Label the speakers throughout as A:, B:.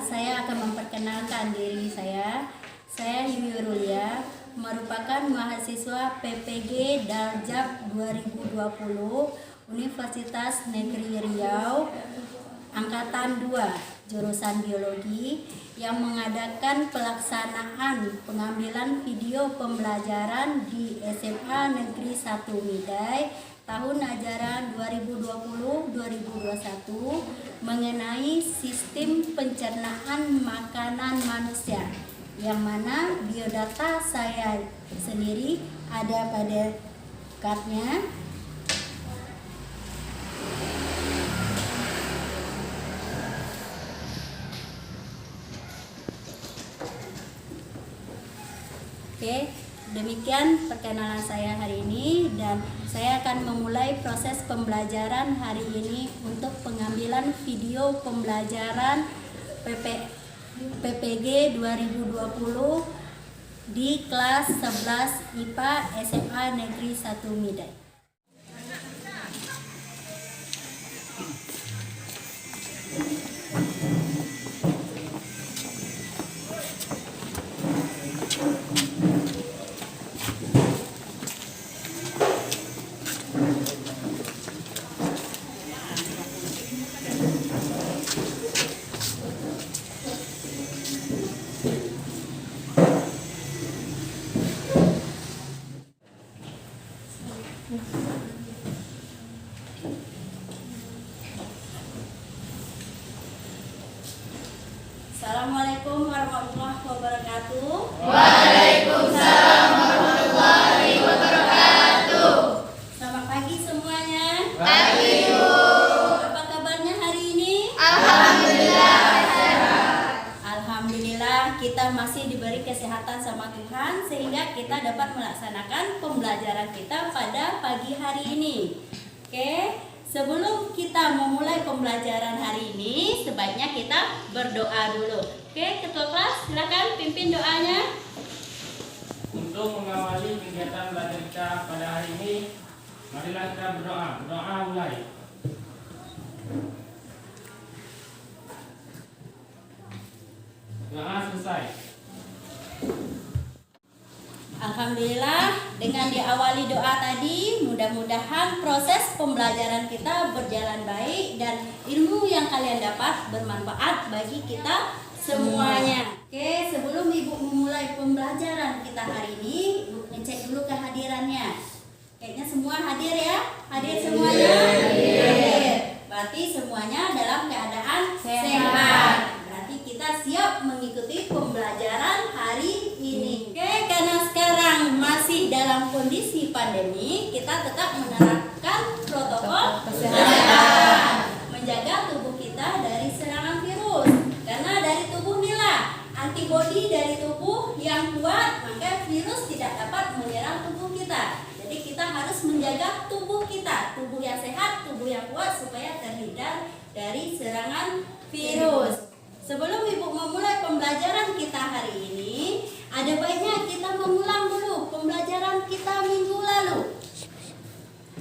A: saya akan memperkenalkan diri saya. Saya Yumi Rulia, merupakan mahasiswa PPG Daljab 2020 Universitas Negeri Riau, Angkatan 2, jurusan Biologi, yang mengadakan pelaksanaan pengambilan video pembelajaran di SMA Negeri 1 Midai tahun ajaran 2020-2021 mengenai sistem pencernaan makanan manusia, yang mana biodata saya sendiri ada pada cardnya. Oke, demikian perkenalan saya hari ini, dan saya akan memulai proses pembelajaran hari ini untuk pengambilan video pembelajaran PPG 2020 di kelas 11 IPA SMA Negeri 1 Midai. Assalamualaikum warahmatullahi wabarakatuh.
B: Waalaikumsalam warahmatullahi wabarakatuh.
A: Selamat pagi semuanya.
B: Pagi, Bu.
A: Apa kabarnya hari ini?
B: Alhamdulillah sehat.
A: Alhamdulillah kita masih diberi kesehatan sama Tuhan sehingga kita dapat melaksanakan pembelajaran kita pada pagi hari ini. Oke, sebelum kita memulai pembelajaran hari ini, sebaiknya kita berdoa dulu. Oke, ketua kelas silakan pimpin doanya.
C: Untuk mengawali kegiatan belajar kita pada hari ini, marilah kita berdoa. Berdoa mulai. Doa selesai.
A: Alhamdulillah, dengan diawali doa tadi, mudah-mudahan proses pembelajaran kita berjalan baik dan ilmu yang kalian dapat bermanfaat bagi kita semuanya. Oke, sebelum Ibu memulai pembelajaran kita hari ini, Ibu ngecek dulu kehadirannya. Kayaknya semua hadir ya? Hadir semuanya? Hadir. Berarti semuanya dalam keadaan sehat. Berarti kita siap mengikuti pembelajaran hari ini. Oke, karena sekarang masih dalam kondisi pandemi, kita tetap menerapkan protokol kesehatan, menjaga tubuh kita dari serangan virus. Karena dari tubuh inilah antibodi dari tubuh yang kuat, maka virus tidak dapat menyerang tubuh kita. Jadi kita harus menjaga tubuh kita, tubuh yang sehat, tubuh yang kuat, supaya terhindar dari serangan virus. Sebelum Ibu memulai pembelajaran kita hari ini, ada baiknya kita mengulang dulu pembelajaran kita minggu lalu.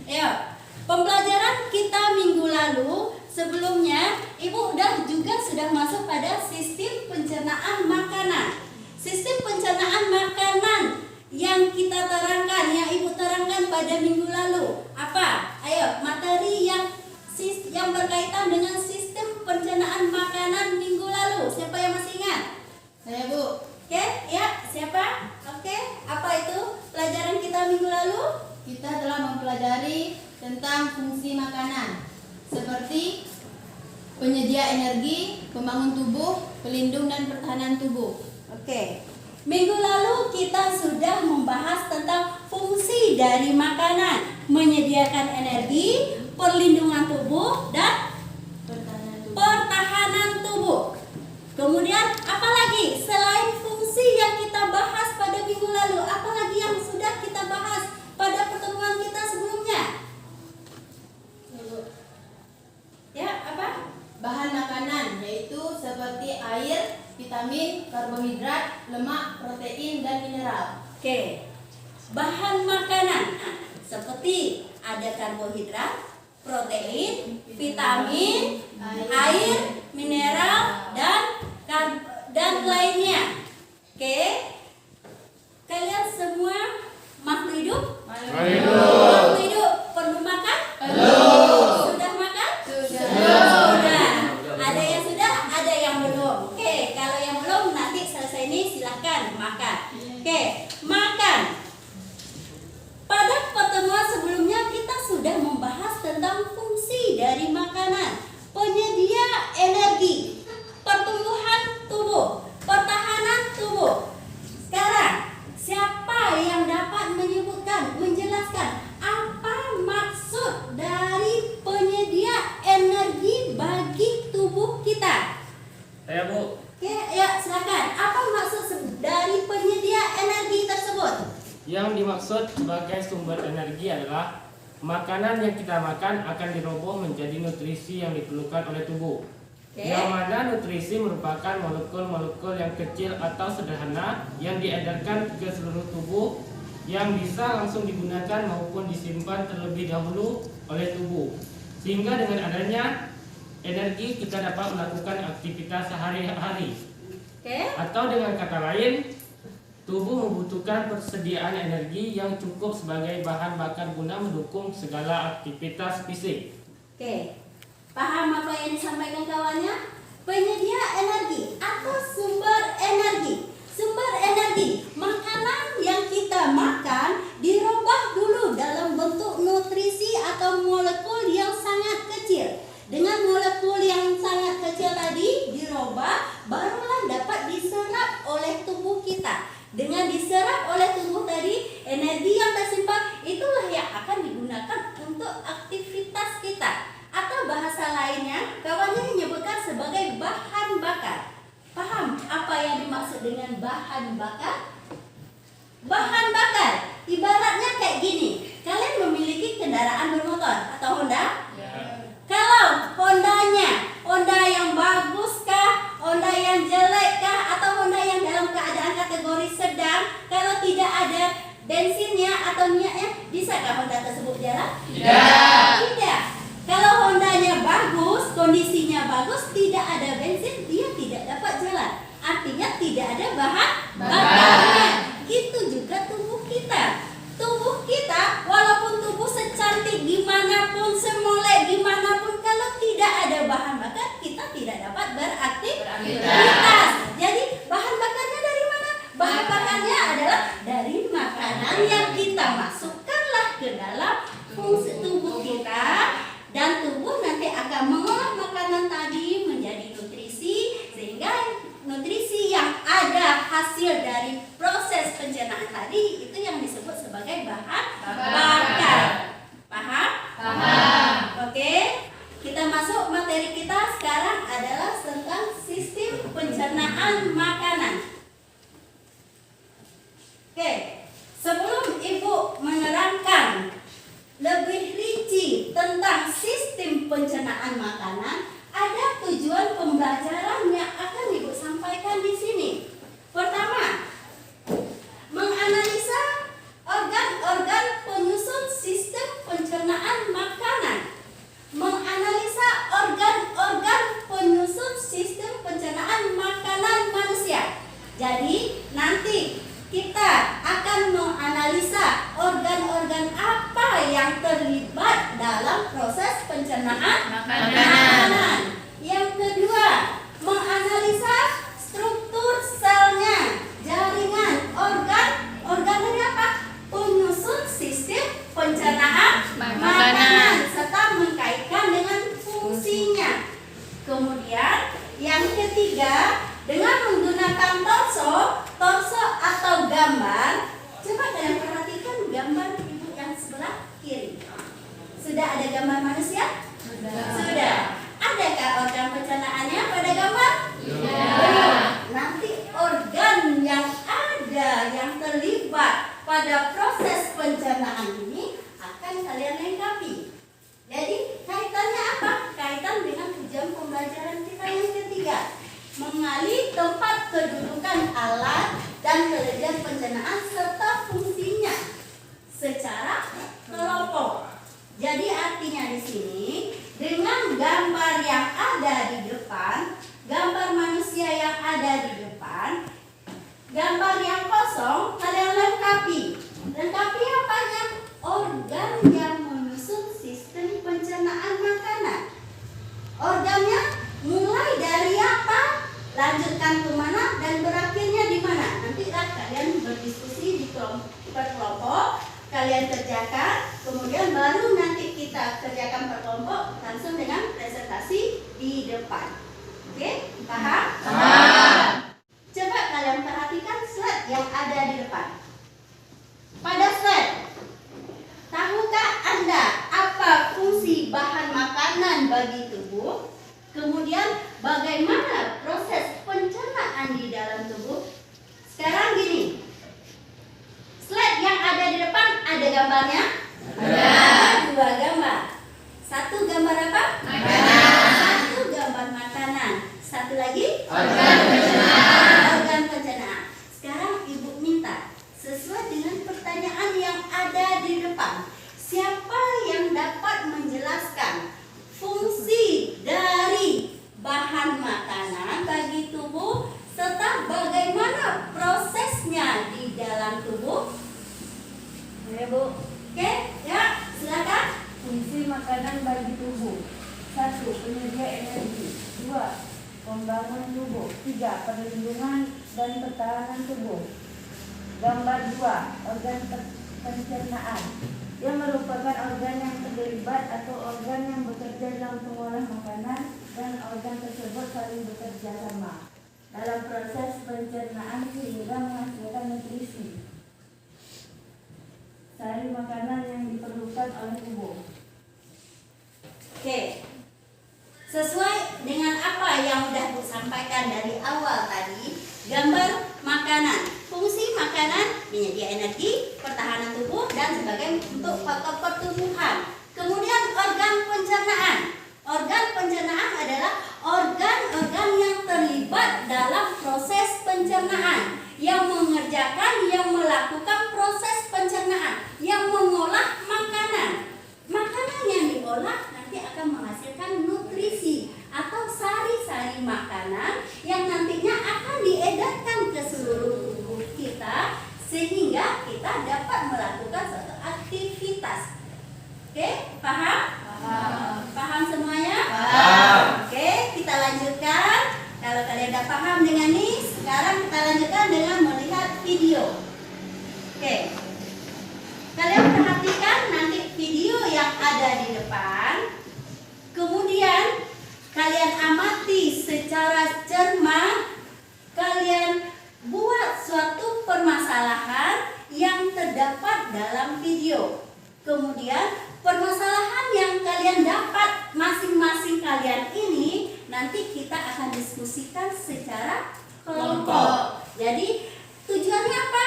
A: Ya, pembelajaran kita minggu lalu sebelumnya Ibu juga sudah masuk pada sistem pencernaan makanan. Sistem pencernaan makanan yang kita terangkan, yang Ibu terangkan pada minggu lalu, apa? Ayo, materi yang berkaitan dengan sistem pencernaan makanan minggu lalu. Siapa yang masih ingat?
B: Saya, Bu.
A: Oke, ya, siapa? Oke, apa itu pelajaran kita minggu lalu?
B: Kita telah mempelajari tentang fungsi makanan, seperti penyedia energi, pembangun tubuh, pelindung dan pertahanan tubuh.
A: Oke. Minggu lalu kita sudah membahas tentang fungsi dari makanan, menyediakan energi, perlindungan tubuh, dan pertahanan tubuh. Kemudian apa lagi selain fungsi yang kita bahas pada minggu lalu? Apa lagi yang sudah kita bahas pada pertemuan kita sebelumnya? Ya, apa?
B: Bahan makanan yaitu seperti air, vitamin, karbohidrat, lemak, protein, dan mineral.
A: Oke. Bahan makanan seperti ada karbohidrat, protein, vitamin, air, mineral, dan lainnya. Oke. Kalian semua makhluk hidup? Makhluk hidup perlu makan? Sudah makan? Sudah. Ada yang sudah, ada yang belum. Oke, kalau yang belum nanti selesai ini silahkan makan. Oke, makan. Pada pertemuan sebelumnya kita sudah membahas tentang fungsi dari makanan, penyedia energi, pertumbuhan tubuh, pertahanan tubuh. Sekarang, siapa yang dapat menyebutkan, menjelaskan apa maksud dari penyedia energi bagi tubuh kita?
C: Saya, Bu.
A: Oke, ya silakan. Apa maksud dari penyedia energi tersebut?
C: Yang dimaksud sebagai sumber energi adalah makanan yang kita makan akan diroboh menjadi nutrisi yang diperlukan oleh tubuh.
A: Oke.
C: Yang mana nutrisi merupakan molekul-molekul yang kecil atau sederhana yang diedarkan ke seluruh tubuh yang bisa langsung digunakan maupun disimpan terlebih dahulu oleh tubuh. Sehingga dengan adanya energi kita dapat melakukan aktivitas sehari-hari.
A: Oke.
C: Atau dengan kata lain, tubuh membutuhkan persediaan energi yang cukup sebagai bahan bakar guna mendukung segala aktivitas fisik.
A: Oke. Paham apa yang disampaikan kawannya? Penyedia energi atau sumber energi. Sumber energi, makanan yang kita makan dirubah dulu dalam bentuk nutrisi atau molekul yang sangat kecil. Dengan molekul yang sangat kecil tadi dirubah, barulah dapat diserap oleh tubuh kita. Dengan diserap oleh tubuh tadi, energi yang tersimpan itulah yang akan digunakan untuk aktivitas kita. Atau bahasa lainnya, kawannya menyebutkan sebagai bahan bakar. Paham apa yang dimaksud dengan bahan bakar? Bahan bakar, ibaratnya kayak gini. Kalian memiliki kendaraan bermotor atau Honda? Kalau Honda yang bagus kah, Honda yang jelek kah, atau Honda yang dalam keadaan kategori sedang, kalau tidak ada bensinnya atau minyaknya, bisakah Honda tersebut jalan? Tidak. Kalau Hondanya bagus, kondisinya bagus, tidak ada bensin, dia tidak dapat jalan. Artinya tidak ada bahan bakarnya. Gitu juga tubuh kita. Tubuh kita, walaupun tubuh secantik gimana pun, semolek gimana pun, kalau tidak ada bahan bakar, kita tidak dapat beraktivitas. Jadi bahan bakarnya dari mana? Bahan bakarnya adalah dari makanan yang kita masukkanlah ke dalam fungsi tubuh kita, dan tubuh nanti akan mengolah makanan tadi menjadi nutrisi, sehingga nutrisi yang ada hasil dari proses pencernaan tadi itu yang disebut sebagai bahan bakar. Paham? Paham. Oke, kita masuk materi kita sekarang adalah tentang sistem pencernaan makanan. Oke, sebelum Ibu menerangkan lebih rinci tentang sistem pencernaan makanan, ada tujuan pembelajaran yang akan Ibu sampaikan di sini. Pertama, menganalisa organ-organ penyusun sistem pencernaan makanan. Menganalisa organ-organ penyusun sistem pencernaan makanan manusia. Jadi, nanti kita akan menganalisa organ-organ apa yang terlibat dalam proses pencernaan makanan. Yang kedua, menganalisa struktur selnya, jaringan, organnya apa? Penyusun sistem pencernaan makanan serta mengkaitkan dengan fungsinya. Kemudian yang ketiga, dengan menggunakan torso atau gambar. Coba kalian perhatikan gambar Ibu yang sebelah kiri. Sudah ada gambar manusia? Sudah. Adakah organ pencernaannya pada gambar? Belum. Nanti organ yang ada yang terlibat pada proses pencernaan ini akan kalian lengkapi. Jadi kaitannya apa? Kaitan dengan tujuan pembelajaran kita yang ketiga, mengenali tempat kedudukan alat dan kelebihan pencernaan serta fungsinya secara kelompok. Jadi artinya di sini, dengan gambar yang ada di depan, gambar manusia yang ada di depan, makanan bagi tubuh. Kemudian bagaimana proses pencernaan di dalam tubuh. Sekarang gini, slide yang ada di depan ada gambarnya? Ada. 2 gambar. Satu gambar apa? Makanan. Satu gambar makanan. Satu lagi? Organ pencernaan. Organ pencernaan. Sekarang Ibu minta sesuai dengan pertanyaan yang ada di depan. Siapa yang dapat menjelaskan fungsi dari bahan makanan bagi tubuh serta bagaimana prosesnya di dalam tubuh?
D: Ya Bu,
A: Oke, ya, silakan.
D: fungsi makanan bagi tubuh. 1. Penyedia energi. 2. Pembangun tubuh. 3. Perlindungan dan pertahanan tubuh. Gambar 2. Organ pencernaan, yang merupakan organ yang terlibat atau organ yang bekerja dalam mengolah makanan, dan organ tersebut saling bekerja sama dalam proses pencernaan sehingga menghasilkan nutrisi sari makanan yang diperlukan oleh tubuh.
A: Oke. Sesuai dengan apa yang udah Bu sampaikan dari awal tadi, gambar makanan. Fungsi makanan menyedia energi, pertahanan tubuh dan sebagai untuk faktor pertumbuhan. Kemudian organ pencernaan. Organ pencernaan adalah organ-organ yang terlibat dalam proses pencernaan, yang mengerjakan, yang melakukan proses pencernaan, yang mengolah makanan. Makanan yang diolah nanti akan menghasilkan nutrisi atau sari-sari makanan yang nantinya akan diedarkan ke seluruh tubuh kita sehingga kita dapat melakukan suatu aktivitas. Oke, paham? Paham semuanya?
E: Paham.
A: Oke, kita lanjutkan. Kalau kalian udah paham dengan ini, sekarang kita lanjutkan dengan melihat video. Oke. Kalian perhatikan nanti video yang ada di depan. Kemudian kalian amati secara cermat. Kalian buat suatu permasalahan yang terdapat dalam video. Kemudian permasalahan yang kalian dapat masing-masing kalian ini nanti kita akan diskusikan secara kelompok. Jadi tujuannya apa?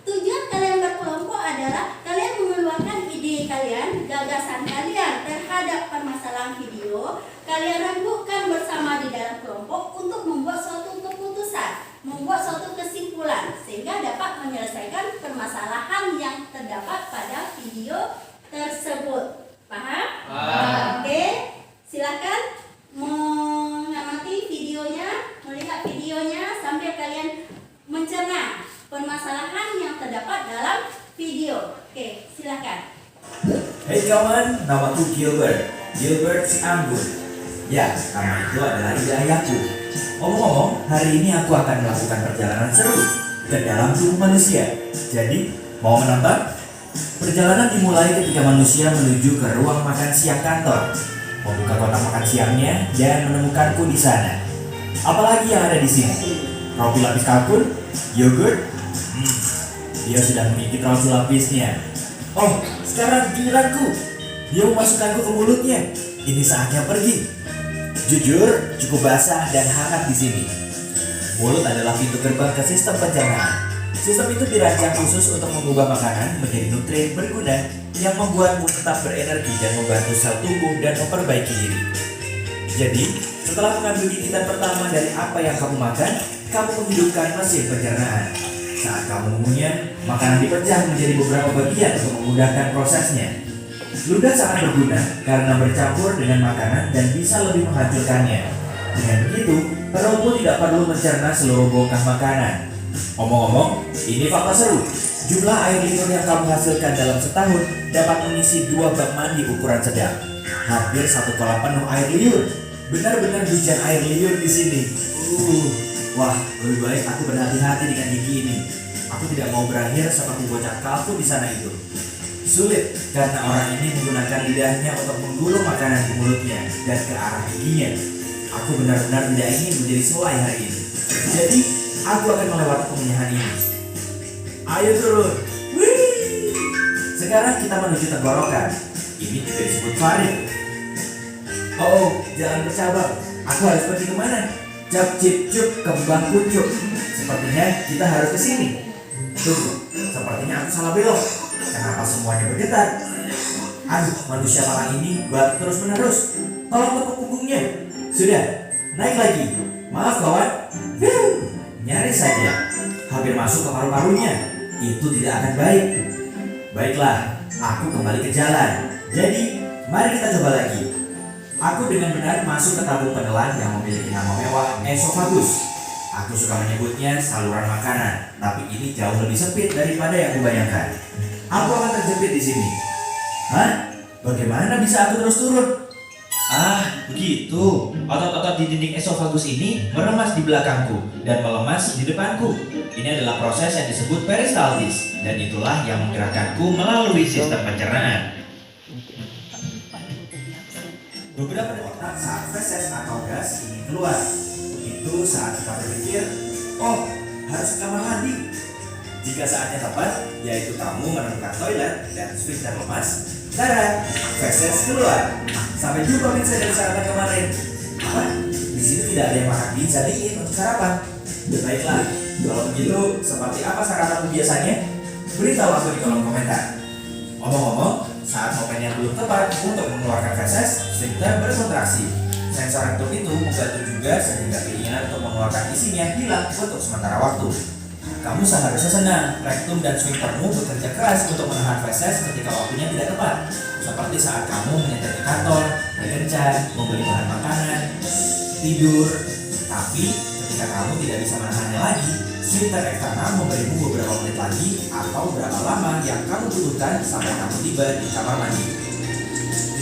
A: Tujuan kalian berkelompok adalah kalian mengeluarkan ide kalian, gagasan kalian terhadap permasalahan video. Kalian rembukan bersama di dalam kelompok untuk membuat suatu keputusan, membuat suatu kesimpulan sehingga dapat menyelesaikan permasalahan yang terdapat pada video tersebut. Paham?
E: Paham.
A: Oke, silakan mengamati videonya, melihat videonya sambil kalian mencerna permasalahan yang terdapat dalam video. Oke, silakan.
E: Hey kawan, namaku Gilbert si Anggun. Ya, nama itu adalah ide ayahku. Ngomong-ngomong, hari ini aku akan melakukan perjalanan seru ke dalam tubuh manusia. Jadi, mau menonton? Perjalanan dimulai ketika manusia menuju ke ruang makan siang kantor, membuka kotak makan siangnya dan menemukanku di sana. Apalagi yang ada di sini? Roti lapis kalkun, yogurt. Dia sudah mengikit roti lapisnya. Oh, sekarang giliranku. Dia memasukkanku ke mulutnya. Ini saatnya pergi. Jujur, cukup basah dan hangat di sini. Mulut adalah pintu gerbang ke sistem pencernaan. Sistem itu dirancang khusus untuk mengubah makanan menjadi nutrien berguna yang membuatmu tetap berenergi dan membantu sel tubuh dan memperbaiki diri. Jadi, setelah mengambil gigitan pertama dari apa yang kamu makan, kamu menghidupkan mesin pencernaan. Saat kamu mengunyah, makanan dipecah menjadi beberapa bagian untuk memudahkan prosesnya. Ludah sangat berguna karena bercampur dengan makanan dan bisa lebih menghancurkannya. Dengan begitu, perutmu tidak perlu mencerna seluruh bongkah makanan. Omong-omong, ini fakta seru. Jumlah air liur yang kamu hasilkan dalam setahun dapat mengisi 2 bak mandi ukuran sedang. Hampir 1 kolam penuh air liur. Benar-benar hujan air liur di sini. Wah, lebih baik aku berhati-hati dengan gigi ini. Aku tidak mau berakhir seperti bocah kalkun di sana itu. Sulit karena orang ini menggunakan lidahnya untuk menggulung makanan di mulutnya dan ke arah giginya. Aku benar-benar tidak ingin menjadi selai hari ini. Jadi, aku akan melewati pengunyahan ini. Ayo turun. Wih. Sekarang kita menuju tenggorokan. Ini juga disebut faring. Oh, jangan bercabang. Aku harus pergi kemana? Cap cip cup kembang kucuk. Sepertinya kita harus ke sini. Tunggu, sepertinya aku salah belok. Kenapa semuanya bergetar? Aduh, manusia malang ini batu terus menerus. Tolong tepuk punggungnya. Sudah, naik lagi. Maaf kawan. Nyaris saja. Hampir masuk ke paru-parunya. Itu tidak akan baik. Baiklah, aku kembali ke jalan. Jadi, mari kita coba lagi. Aku dengan benar masuk ke tabung penelan yang memiliki nama mewah esophagus. Aku suka menyebutnya saluran makanan, tapi ini jauh lebih sempit daripada yang kubayangkan. Aku akan terjepit di sini. Hah? Bagaimana bisa aku terus turun? Ah, begitu. Otot-otot di dinding esophagus ini meremas di belakangku dan melemas di depanku. Ini adalah proses yang disebut peristaltis, dan itulah yang menggerakkanku melalui sistem pencernaan. Beberapa otak saat feses atau gas ingin keluar. Itu saat kita berpikir, oh, harus ke kamar mandi. Jika saatnya tepat, yaitu kamu menemukan toilet dan sphincter lemas, tara, feses keluar. Sampai jumpa pizza dari sarapan kemarin. Apa? Di sini tidak ada yang makan pizza dingin untuk sarapan. Baiklah, kalau begitu, seperti apa sarapanmu biasanya? Beritahu aku di kolom komentar. Omong-omong, saat momen yang belum tepat untuk mengeluarkan feses, sphincter berkontraksi. Sensor rektum itu membantu juga sehingga keinginan untuk mengeluarkan isinya hilang untuk sementara waktu. Kamu seharusnya senang, rektum dan sphinctermu bekerja keras untuk menahan feses ketika waktunya tidak tepat. Seperti saat kamu menyetir ke kantor, berkencan, membeli bahan makanan, tidur. Tapi ketika kamu tidak bisa menahannya lagi, sphincter eksternal memberimu beberapa menit lagi atau berapa lama yang kamu butuhkan sampai kamu tiba di kamar mandi.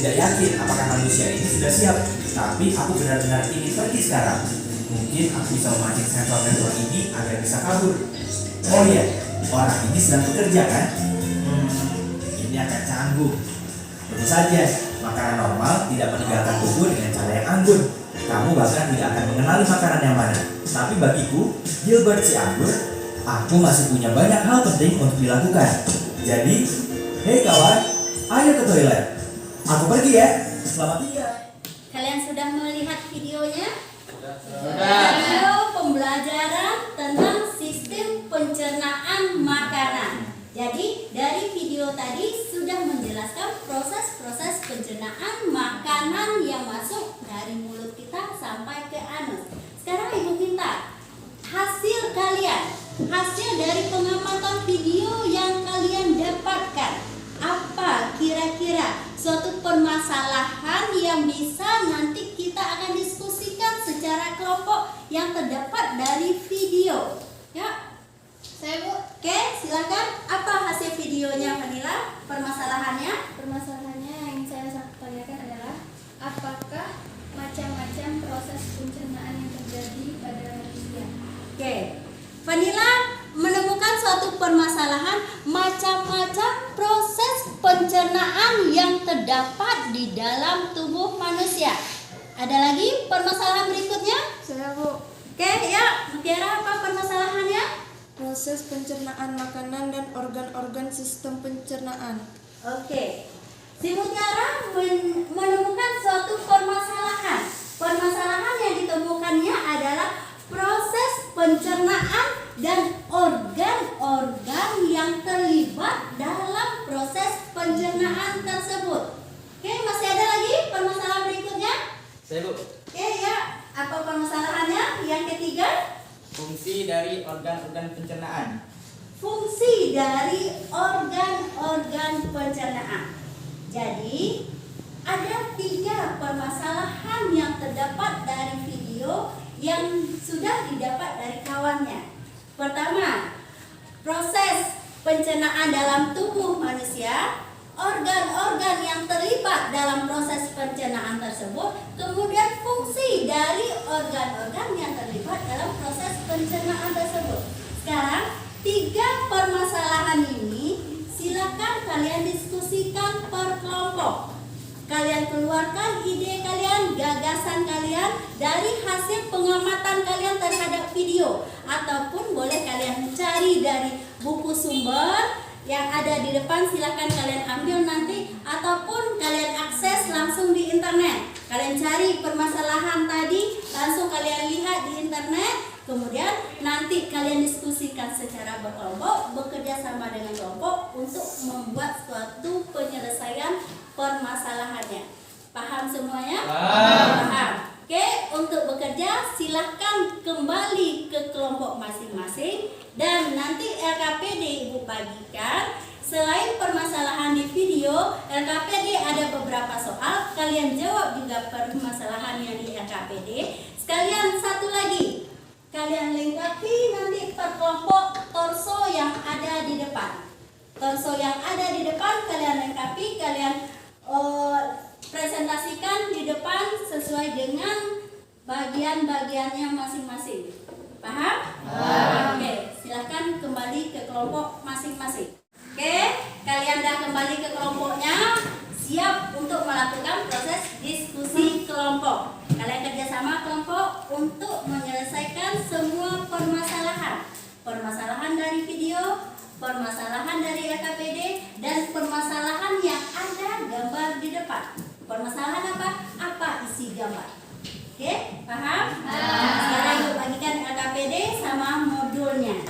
E: Tidak yakin apakah manusia ini sudah siap, tapi aku benar-benar ingin pergi sekarang. Mungkin aku bisa memancing sensor ini agar bisa kabur. Oh iya, orang ini sedang bekerja kan? Ini akan canggung. Tentu saja, makanan normal tidak meninggalkan tubuh dengan cara yang anggun. Kamu bahkan tidak akan mengenali makanan yang mana. Tapi bagiku, Gilbert si anggur, aku masih punya banyak hal penting untuk dilakukan. Jadi, hei kawan, ayo ke toilet. Aku pergi ya. Selamat tinggal.
A: Kalian sudah melihat videonya?
C: Sudah.
A: Video pembelajaran tentang sistem pencernaan makanan. Jadi dari video tadi sudah menjelaskan proses-proses pencernaan makanan yang masuk dari mulut kita sampai ke anus. Sekarang Ibu minta hasil kalian, hasil dari pengamatan video yang kalian dapatkan. Apa kira-kira suatu permasalahan yang bisa nanti kita akan diskusikan secara kelompok yang terdapat dari video? Ya.
B: Saya Bu,
A: Oke, silakan. Apa hasil videonya, Vanilla? Permasalahannya?
B: permasalahannya yang saya tanyakan adalah apakah macam-macam proses pencernaan yang terjadi pada manusia?
A: Oke. Vanilla menemukan suatu permasalahan macam-macam proses pencernaan yang terdapat di dalam tubuh manusia. Ada lagi permasalahan berikutnya?
F: Saya Bu,
A: Oke, ya. Mutiara, apa permasalahannya?
F: proses pencernaan makanan dan organ-organ sistem pencernaan.
A: Oke. Si Mutiara menemukan suatu permasalahan. Permasalahan yang ditemukannya adalah proses pencernaan dan organ-organ yang terlibat dalam proses pencernaan tersebut. Oke, masih ada lagi permasalahan berikutnya?
C: Saya Bu,
A: Oke, ya. Apa permasalahannya? Yang ketiga?
C: fungsi dari organ-organ pencernaan.
A: Fungsi dari organ-organ pencernaan. Jadi, ada 3 permasalahan yang terdapat dari video yang sudah didapat dari kawannya. Pertama, proses pencernaan dalam tubuh manusia, organ-organ yang terlibat dalam proses pencernaan tersebut, kemudian fungsi dari organ-organ yang terlibat dalam proses pencernaan tersebut. Sekarang 3 permasalahan ini silakan kalian diskusikan per kelompok. Kalian keluarkan ide kalian, gagasan kalian dari hasil pengamatan kalian terhadap video, ataupun boleh kalian cari dari buku sumber yang ada di depan, silakan kalian ambil nanti, ataupun kalian akses langsung di internet. Kalian cari permasalahan tadi, langsung kalian lihat di internet, kemudian nanti kalian diskusikan secara berkelompok, bekerja sama dengan kelompok untuk membuat suatu penyelesaian permasalahannya. Paham semuanya? Paham. Oke, untuk bekerja silahkan kembali ke kelompok masing-masing dan nanti LKPD Ibu bagikan. Selain permasalahan di video, LKPD ada beberapa soal, kalian jawab juga permasalahan yang di LKPD. Sekalian satu lagi, kalian lengkapi nanti per kelompok torso yang ada di depan. Torso yang ada di depan kalian lengkapi, kalian presentasikan di depan sesuai dengan bagian-bagiannya masing-masing. Paham? Oke, silahkan kembali ke kelompok masing-masing. Oke, kalian dah kembali ke kelompoknya, siap untuk melakukan proses diskusi kelompok. Kalian kerjasama kelompok untuk menyelesaikan semua permasalahan. Permasalahan dari video, permasalahan dari LKPD, dan permasalahan yang ada gambar di depan. Permasalahan apa? Apa isi gambar? Oke, paham? Sekarang Ibu bagikan LKPD sama modulnya.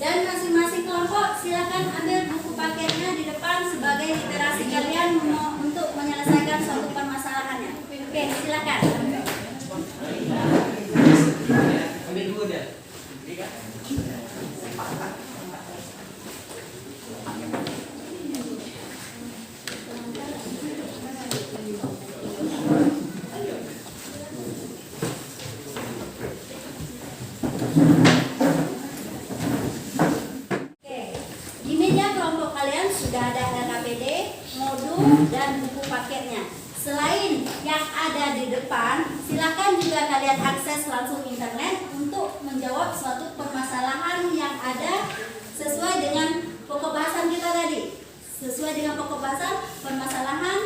A: Dan masing-masing kelompok silakan ambil buku paketnya di depan sebagai literasi kalian untuk menyelesaikan suatu permasalahannya. Oke, silakan.
C: Ambil dulu deh.
A: Di meja kelompok kalian sudah ada LKPD, modul, dan buku paketnya. Selain yang ada di depan, silakan juga kalian akses langsung internet untuk menjawab suatu permasalahan yang ada sesuai dengan pokok bahasan kita tadi. Sesuai dengan pokok bahasan permasalahan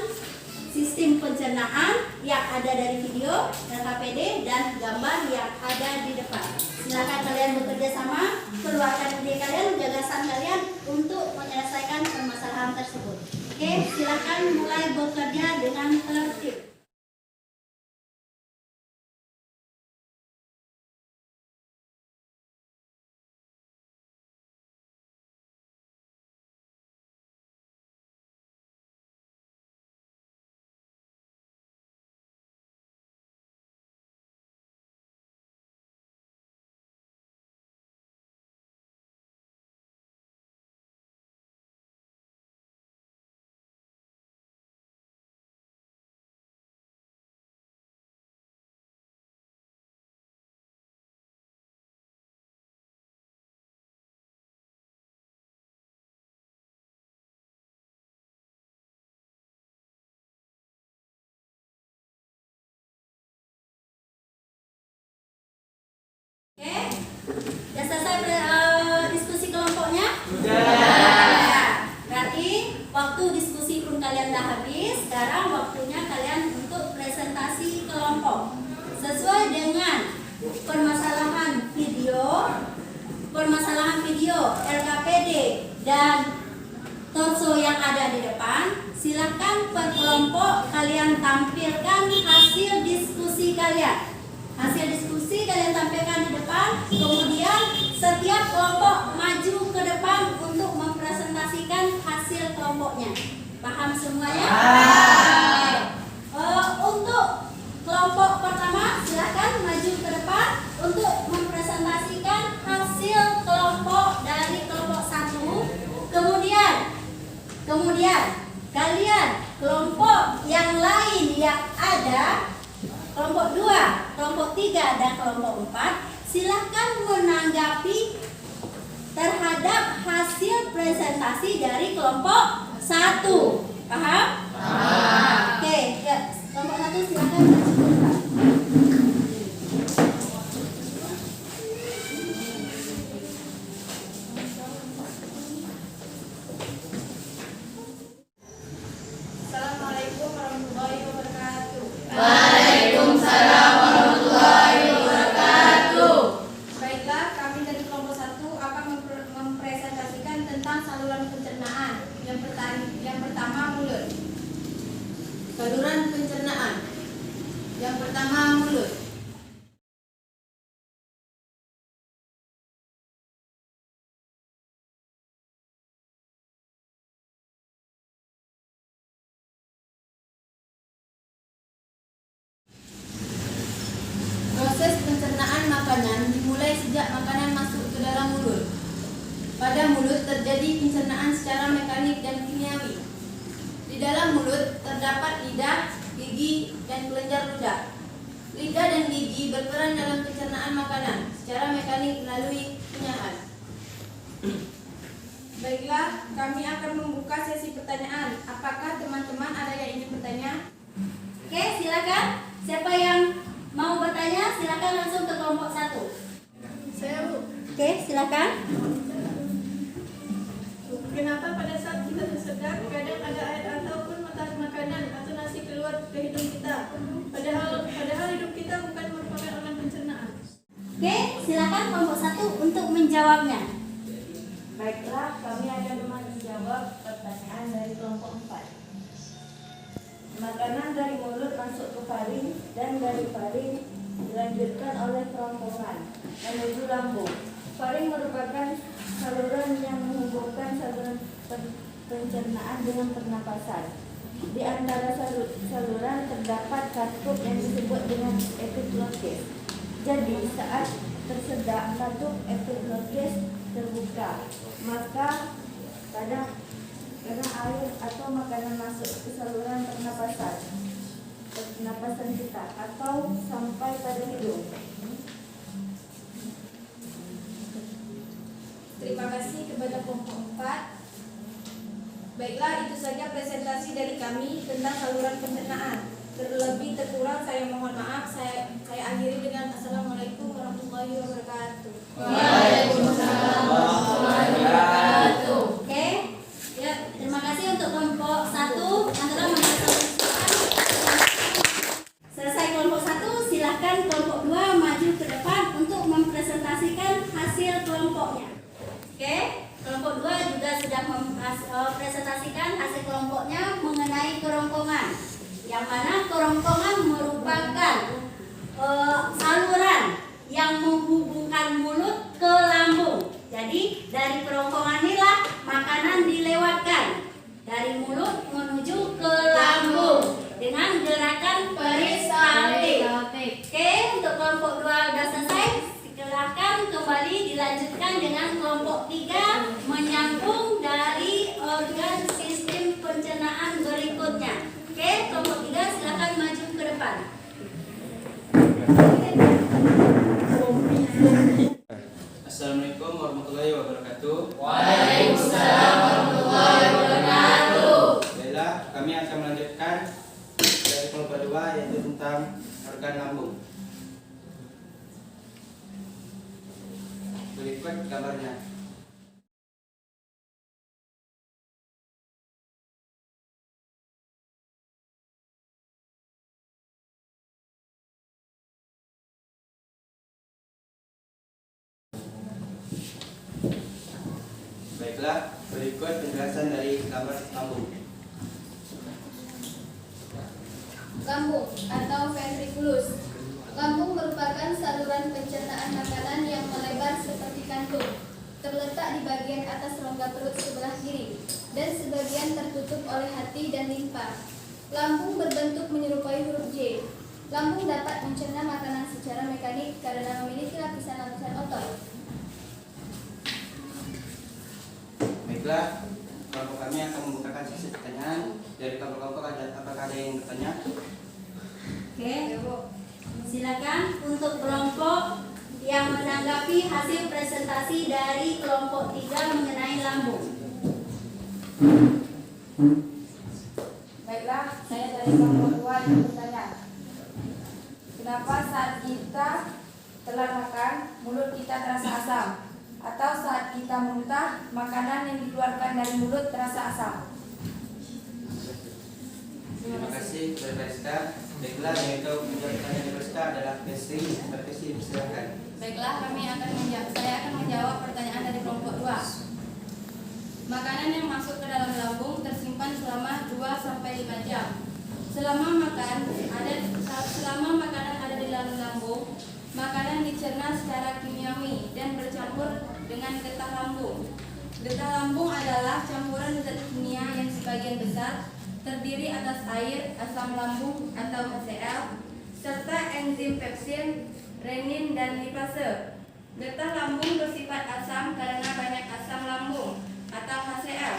A: sistem pencernaan yang ada dari video, LKPD, dan gambar yang ada di depan. Silakan kalian bekerja sama, keluarkan ide kalian, gagasan kalian untuk menyelesaikan permasalahan tersebut. Oke, silakan mulai bekerja dengan tertib. Oke, sudah selesai diskusi kelompoknya? Sudah. Berarti waktu diskusi pun kalian dah habis. Sekarang waktunya kalian untuk presentasi kelompok sesuai dengan permasalahan video, LKPD, dan torso yang ada di depan. Silakan per kelompok kalian tampilkan hasil diskusi kalian. Hasil diskusi kalian tampilkan di depan, kemudian setiap kelompok maju ke depan untuk mempresentasikan hasil kelompoknya. Paham semuanya? Untuk kelompok pertama, silakan maju ke depan untuk mempresentasikan hasil kelompok dari kelompok 1. Kemudian kalian kelompok yang lain yang ada, kelompok 2, kelompok 3, dan kelompok 4, silakan menanggapi terhadap hasil presentasi dari kelompok 1. Paham? Oke, ya. Kelompok 1 silakan maju ke depan.
F: Assalamualaikum
B: Saluran pencernaan. Yang pertama, mulut. Proses pencernaan makanan dimulai sejak makanan masuk ke dalam mulut. Pada mulut terjadi pencernaan secara mekanik dan kimiawi. Di dalam mulut terdapat lidah, gigi, dan kelenjar ludah. Lidah dan gigi berperan dalam pencernaan makanan secara mekanik melalui penyahan.
F: Baiklah, kami akan membuka sesi pertanyaan. Apakah teman-teman ada yang ingin bertanya?
A: Oke, silakan. Siapa yang mau bertanya, silakan langsung ke kelompok 1.
F: Saya, Bu.
A: Oke, silakan.
F: Kenapa pada saat kita tersedak kadang ada air ataupun makanan atau nasi keluar ke hidung kita? Padahal hidung kita bukan merupakan organ pencernaan.
A: Oke, silakan kelompok 1 untuk menjawabnya.
D: Baiklah, kami akan menjawab pertanyaan dari kelompok 4. Makanan dari mulut masuk ke faring dan dari faring dilanjutkan oleh kerongkongan menuju lambung. Faring merupakan saluran yang menghubungkan saluran pencernaan dengan pernapasan. Di antara saluran terdapat katup yang disebut dengan epiglottis. Jadi saat tersedak katup epiglottis terbuka, maka karena air atau makanan masuk ke saluran pernapasan kita atau sampai pada hidung.
F: Terima kasih kepada kelompok 4. Baiklah, itu saja presentasi dari kami tentang saluran pencernaan. Terlebih terkurang saya mohon maaf. Saya akhiri dengan Assalamualaikum warahmatullahi wabarakatuh.
B: Waalaikumsalam warahmatullahi wabarakatuh.
A: Oke. Ya, terima kasih untuk kelompok 1. Antara selesai kelompok 1, silakan kelompok 2 maju ke depan untuk mempresentasikan hasil kelompoknya. Oke, kelompok 2 juga sudah mempresentasikan hasil kelompoknya mengenai kerongkongan. Yang mana kerongkongan merupakan saluran yang menghubungkan mulut ke lambung. Jadi dari kerongkongan inilah makanan dilewatkan dari mulut menuju ke lambung dengan gerakan peristaltik. Oke, untuk kelompok 2 sudah selesai. Silahkan kembali dilanjutkan dengan kelompok 3 menyambung dari organ sistem pencernaan berikutnya. Oke, kelompok 3 silakan maju ke depan.
G: Assalamualaikum warahmatullahi wabarakatuh.
B: Waalaikumsalam warahmatullahi wabarakatuh.
G: Baiklah, kami akan melanjutkan dari kelompok 2 yaitu tentang organ lambung. Berikut gambarnya. Baiklah, berikut penjelasan dari gambar lambung.
B: Lambung atau ventriculus. Lambung merupakan saluran pencernaan makanan yang melebar seperti kantung. Terletak di bagian atas rongga perut sebelah kiri dan sebagian tertutup oleh hati dan limpa. Lambung berbentuk menyerupai huruf J. Lambung dapat mencerna makanan secara mekanik karena memiliki lapisan-lapisan otot.
G: Baiklah, kelompok kami akan membukakan sesi pertanyaan dari kelompok-kelompok. Apakah ada yang bertanya?
A: Oke, silakan untuk kelompok yang menanggapi hasil presentasi dari kelompok 3 mengenai lambung.
D: Baiklah, saya dari kelompok 2 yang bertanya. Kenapa saat kita telah makan, mulut kita terasa asam? Atau saat kita muntah, makanan yang dikeluarkan dari mulut terasa asam?
G: Terima kasih kepada Rizka. Baiklah, yang itu menjawab pertanyaan Rizka adalah Kesi. Kesi, silakan.
B: Baiklah, saya akan menjawab pertanyaan dari kelompok 2. Makanan yang masuk ke dalam lambung tersimpan selama 2-5 jam.
F: Selama makanan ada di dalam lambung, makanan dicerna secara kimiawi dan bercampur dengan getah lambung. Getah lambung adalah campuran zat kimia yang sebagian besar terdiri atas air, asam lambung atau HCl, serta enzim pepsin, renin, dan lipase. Getah lambung bersifat asam karena banyak asam lambung atau HCl.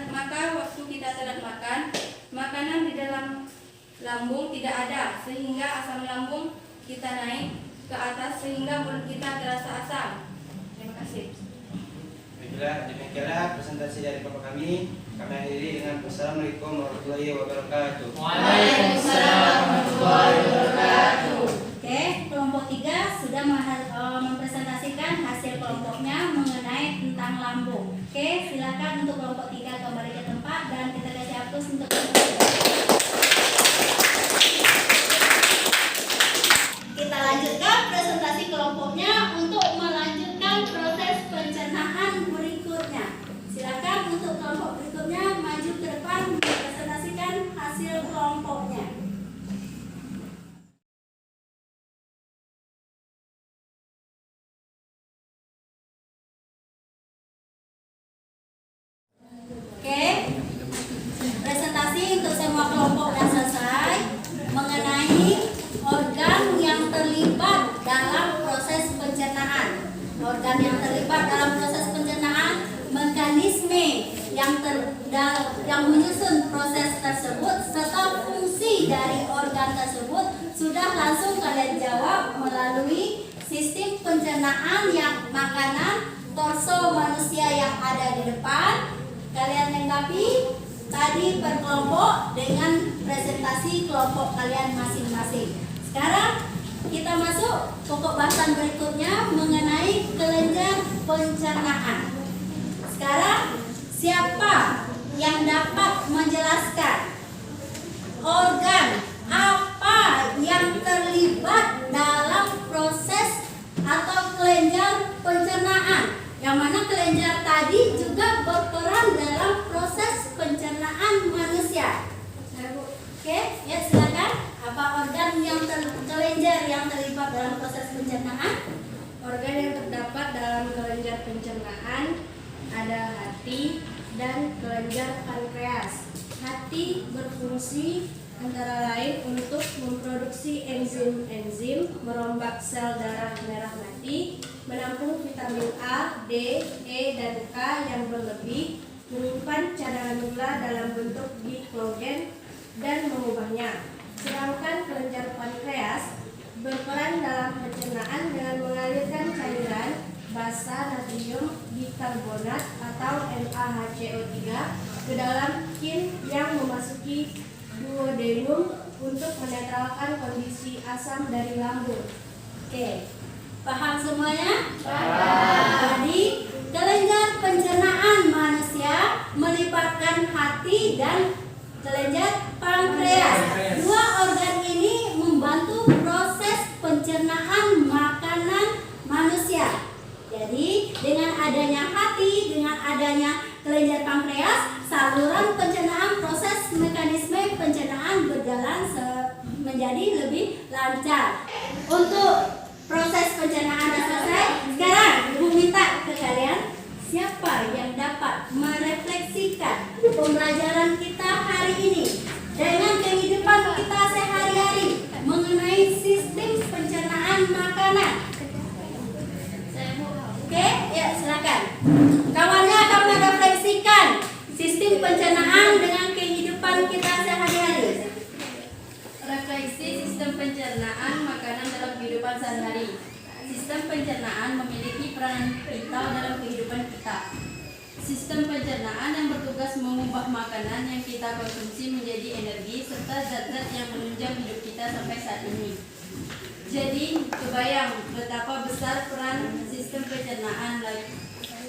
F: Maka waktu kita telat makan, makanan di dalam lambung tidak ada, sehingga asam lambung kita naik ke atas sehingga mulut kita terasa asam. Terima kasih.
G: Demikianlah presentasi dari Bapak kami. Kami akhiri dengan Assalamualaikum warahmatullahi wabarakatuh.
C: Waalaikumsalam warahmatullahi wabarakatuh.
A: Oke, kelompok 3 sudah mempresentasikan hasil kelompoknya mengenai tentang lambung. Oke, silakan untuk kelompok 3 kembali ke tempat dan kita kasih hapus untuk kita lanjutkan presentasi kelompoknya untuk melanjutkan proses pencernaan berikutnya. Silakan untuk kelompok berikutnya maju ke depan mempresentasikan hasil kelompoknya. Oke, presentasi untuk semua kelompok sudah selesai mengenai organ yang terlibat dalam proses pencernaan. Organ yang terlibat dalam proses pencernaan, mekanisme yang menyusun proses tersebut serta fungsi dari organ tersebut sudah langsung kalian jawab melalui sistem pencernaan yang makanan torso manusia yang ada di depan. Kalian lengkapi tadi per kelompok dengan presentasi kelompok kalian masing-masing. Sekarang kita masuk pokok bahasan berikutnya mengenai kelenjar pencernaan. Sekarang siapa yang dapat menjelaskan organ apa yang terlibat dalam proses atau kelenjar pencernaan? Yang mana kelenjar tadi juga berperan dalam proses pencernaan manusia. Oke, ya silakan. Apa organ yang kelenjar yang terlibat dalam proses pencernaan?
F: Organ yang terdapat dalam kelenjar pencernaan ada hati dan kelenjar pankreas. Hati berfungsi antara lain untuk memproduksi enzim-enzim, merombak sel darah merah mati, menampung vitamin A, D, E, dan K yang berlebih, menyimpan cadangan gula dalam bentuk gliklogen, dan mengubahnya. Sedangkan kelenjar pankreas berperan dalam pencernaan dengan mengalirkan cairan basa natrium bikarbonat atau NaHCO3 ke dalam kin yang memasuki duodenum untuk menetralkan kondisi asam dari lambung.
A: Oke, paham semuanya? Paham. Jadi kelenjar pencernaan manusia melibatkan hati dan kelenjar pankreas. Dua organ ini membantu proses pencernaan makanan manusia. Jadi dengan adanya hati, dengan adanya kelenjar pankreas, saluran pencernaan, proses mekanisme pencernaan berjalan menjadi lebih lancar. Untuk proses pencernaan sudah selesai. Sekarang Ibu minta ke kalian, siapa yang dapat merefleksikan pembelajaran kita hari ini dengan kehidupan kita sehari-hari mengenai sistem pencernaan makanan? Oke, ya silakan. Kawannya akan merefleksikan sistem pencernaan dengan kehidupan kita sehari-hari.
F: Refleksi sistem pencernaan makanan dalam kehidupan sehari-hari. Sistem pencernaan memiliki peranan vital dalam kehidupan kita. Sistem pencernaan yang bertugas mengubah makanan yang kita konsumsi menjadi energi serta zat-zat yang menunjang hidup kita sampai saat ini. Jadi, kebayang betapa besar peran sistem pencernaan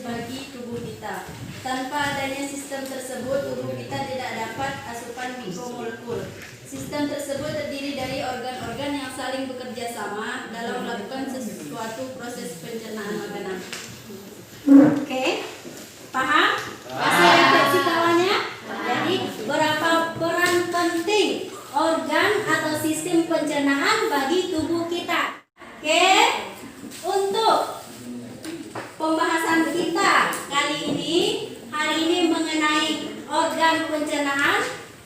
F: bagi tubuh kita. Tanpa adanya sistem tersebut, tubuh kita tidak dapat asupan mikromolekul. Sistem tersebut terdiri dari organ-organ yang saling bekerja sama dalam melakukan sesuatu proses pencernaan makanan.
A: Oke, paham? Masih refleksi kawannya? Jadi berapa peran penting organ atau sistem pencernaan bagi tubuh kita. Oke, untuk pembahasan kita hari ini mengenai organ pencernaan,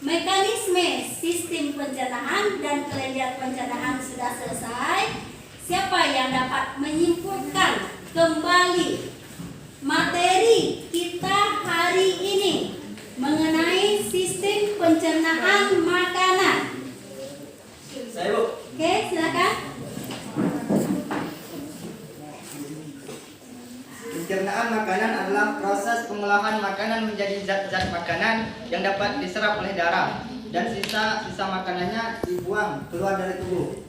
A: mekanisme sistem pencernaan dan kelenjar pencernaan sudah selesai. Siapa yang dapat menyimpulkan kembali materi kita hari ini mengenai sistem pencernaan makanan?
G: Saya, Bu.
A: Oke, silakan.
H: Pencernaan makanan adalah proses pengolahan makanan menjadi zat-zat makanan yang dapat diserap oleh darah dan sisa-sisa makanannya dibuang keluar dari tubuh.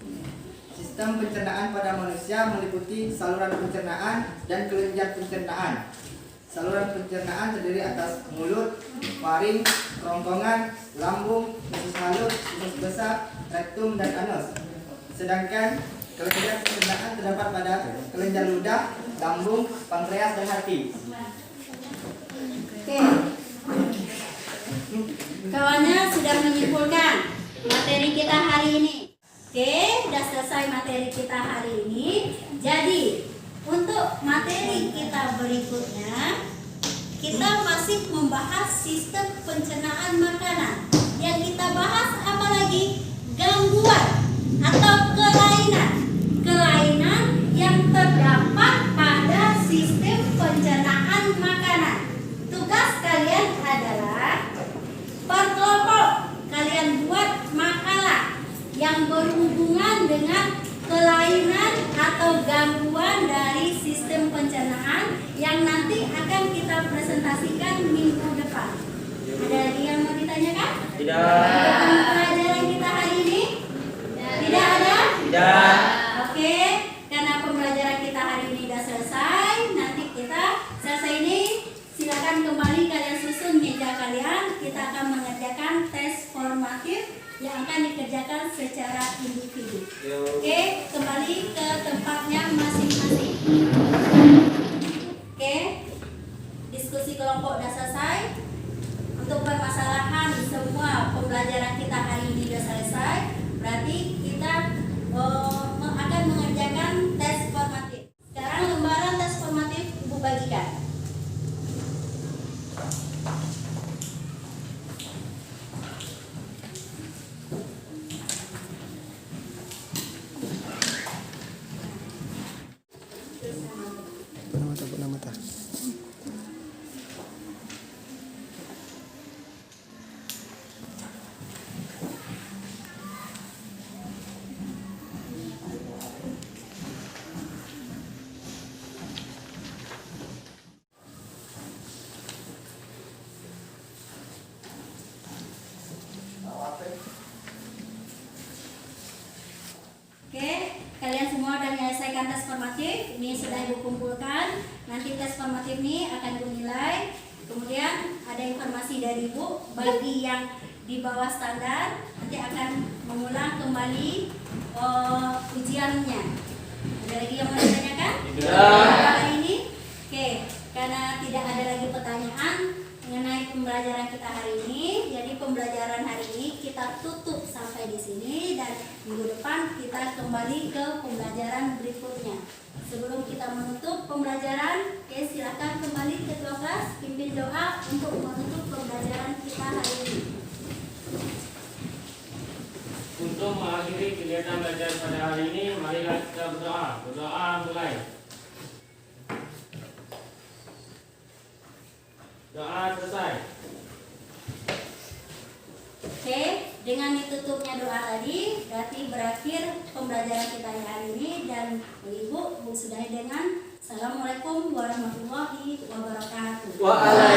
H: Sistem pencernaan pada manusia meliputi saluran pencernaan dan kelenjar pencernaan. Saluran pencernaan terdiri atas mulut, faring, kerongkongan, lambung, usus halus, usus besar, rektum, dan anus. Sedangkan kelenjar pencernaan terdapat pada kelenjar ludah, lambung, pankreas, dan hati.
A: Oke. Kawannya sudah menyimpulkan materi kita hari ini. Oke, sudah selesai materi kita hari ini. Jadi, untuk materi kita berikutnya, kita masih membahas sistem pencernaan makanan. Yang kita bahas apa lagi? Gangguan atau kelainan. Kelainan yang terdapat pada sistem pencernaan makanan. Tugas kalian adalah per kelompok kalian buat makalah yang berhubungan dengan kelainan atau gangguan dari sistem pencernaan yang nanti akan kita presentasikan minggu depan. Ada lagi yang mau ditanyakan?
C: Tidak.
A: Pelajaran kita hari ini? Tidak ada?
C: Tidak.
A: Oke, karena pembelajaran kita hari ini sudah selesai, nanti kita selesai ini silakan kembali kalian susun meja kalian. Kita akan mengerjakan tes formatif yang akan dikerjakan secara individu. Oke, kembali ke tempatnya masing-masing. Oke, diskusi kelompok sudah selesai. Untuk permasalahan semua pembelajaran kita hari ini sudah selesai. Berarti kita akan mengerjakan tes formatif. Sekarang lembaran tes formatif Ibu bagikan. Oke, kalian semua sudah menyelesaikan tes formatif. Ini sudah Ibu kumpulkan. Nanti tes formatif ini akan Ibu nilai. Kemudian ada informasi dari Ibu bagi yang di bawah standar nanti akan mengulang kembali ujiannya. Ada lagi yang mau ditanyakan?
C: Tidak.
A: Hari ini? Oke, karena tidak ada lagi pertanyaan mengenai pembelajaran kita hari ini, jadi pembelajaran hari ini kita tutup sampai di sini dan minggu depan kita kembali ke pembelajaran berikutnya. Sebelum kita menutup pembelajaran, oke, silakan kembali ke kelas, pimpin doa untuk menutup pembelajaran kita hari ini.
C: Untuk mengakhiri kegiatan belajar pada hari ini, marilah kita berdoa. Berdoa mulai. Doa selesai.
A: Oke, dengan ditutupnya doa tadi, berarti berakhir pembelajaran kita hari ini dan Ibu sudahi dengan Assalamualaikum warahmatullahi wabarakatuh.
C: Waalaikumsalam.